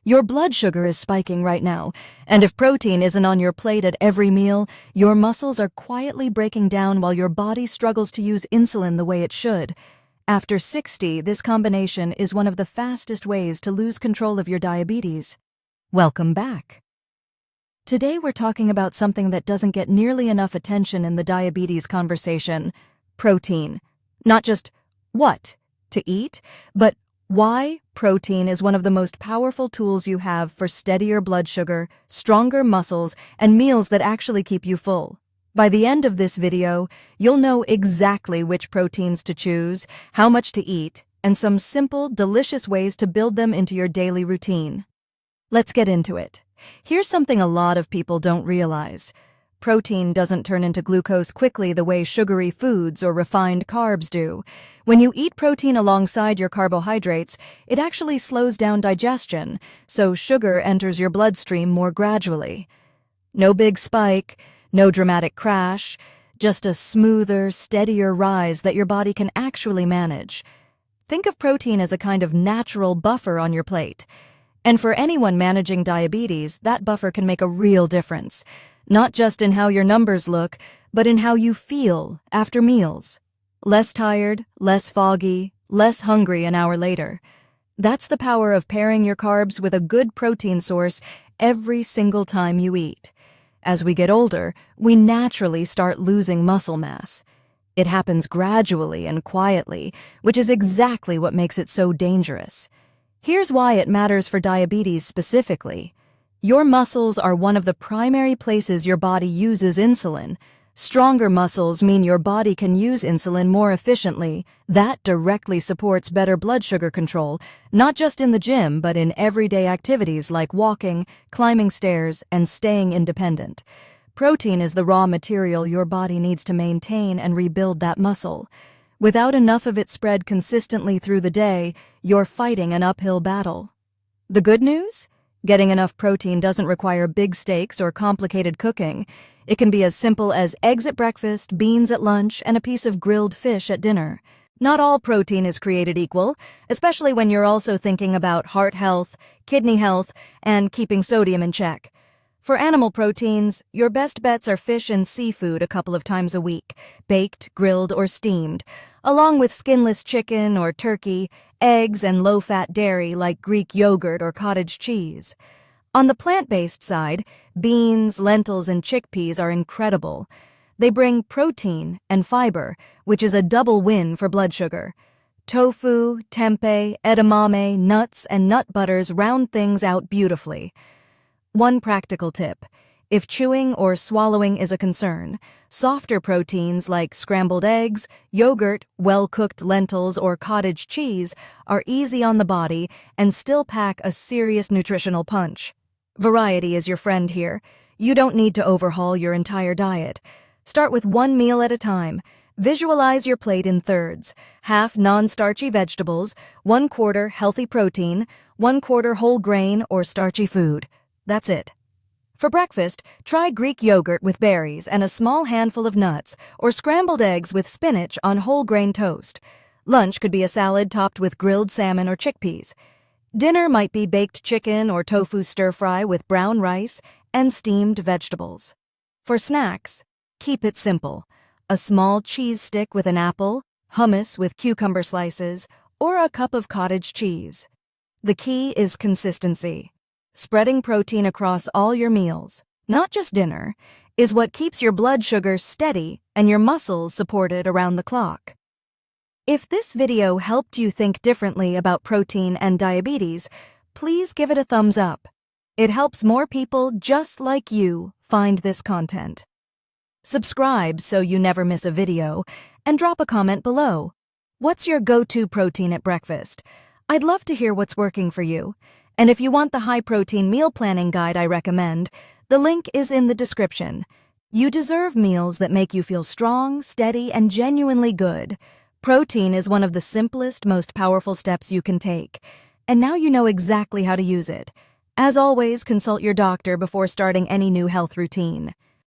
Your blood sugar is spiking right now, and if protein isn't on your plate at every meal, your muscles are quietly breaking down while your body struggles to use insulin the way it should. After 60, this combination is one of the fastest ways to lose control of your diabetes. Welcome back. Today we're talking about something that doesn't get nearly enough attention in the diabetes conversation: protein. Not just what to eat, but why protein is one of the most powerful tools you have for steadier blood sugar, stronger muscles, and meals that actually keep you full. By the end of this video, you'll know exactly which proteins to choose, how much to eat, and some simple, delicious ways to build them into your daily routine. Let's get into it. Here's something a lot of people don't realize. Protein doesn't turn into glucose quickly the way sugary foods or refined carbs do. When you eat protein alongside your carbohydrates, it actually slows down digestion, so sugar enters your bloodstream more gradually. No big spike, no dramatic crash, just a smoother, steadier rise that your body can actually manage. Think of protein as a kind of natural buffer on your plate. And for anyone managing diabetes, that buffer can make a real difference. Not just in how your numbers look, but in how you feel after meals. Less tired, less foggy, less hungry an hour later. That's the power of pairing your carbs with a good protein source every single time you eat. As we get older, we naturally start losing muscle mass. It happens gradually and quietly, which is exactly what makes it so dangerous. Here's why it matters for diabetes specifically. Your muscles are one of the primary places your body uses insulin. Stronger muscles mean your body can use insulin more efficiently. That directly supports better blood sugar control, not just in the gym, but in everyday activities like walking, climbing stairs, and staying independent. Protein is the raw material your body needs to maintain and rebuild that muscle. Without enough of it spread consistently through the day, you're fighting an uphill battle. The good news? Getting enough protein doesn't require big steaks or complicated cooking. It can be as simple as eggs at breakfast, beans at lunch, and a piece of grilled fish at dinner. Not all protein is created equal, especially when you're also thinking about heart health, kidney health, and keeping sodium in check. For animal proteins, your best bets are fish and seafood a couple of times a week, baked, grilled, or steamed, along with skinless chicken or turkey, eggs, and low-fat dairy like Greek yogurt or cottage cheese. On the plant-based side, beans, lentils, and chickpeas are incredible. They bring protein and fiber, which is a double win for blood sugar. Tofu, tempeh, edamame, nuts, and nut butters round things out beautifully. One practical tip: if chewing or swallowing is a concern, softer proteins like scrambled eggs, yogurt, well-cooked lentils, or cottage cheese are easy on the body and still pack a serious nutritional punch. Variety is your friend here. You don't need to overhaul your entire diet. Start with one meal at a time. Visualize your plate in thirds: half non-starchy vegetables, 1/4 healthy protein, 1/4 whole grain or starchy food. That's it. For breakfast, try Greek yogurt with berries and a small handful of nuts, or scrambled eggs with spinach on whole grain toast. Lunch could be a salad topped with grilled salmon or chickpeas. Dinner might be baked chicken or tofu stir-fry with brown rice and steamed vegetables. For snacks, keep it simple: a small cheese stick with an apple, hummus with cucumber slices, or a cup of cottage cheese. The key is consistency. Spreading protein across all your meals, not just dinner, is what keeps your blood sugar steady and your muscles supported around the clock. If this video helped you think differently about protein and diabetes, please give it a thumbs up. It helps more people just like you find this content. Subscribe so you never miss a video, and drop a comment below. What's your go-to protein at breakfast? I'd love to hear what's working for you. And if you want the high-protein meal planning guide I recommend, the link is in the description. You deserve meals that make you feel strong, steady, and genuinely good. Protein is one of the simplest, most powerful steps you can take. And now you know exactly how to use it. As always, consult your doctor before starting any new health routine.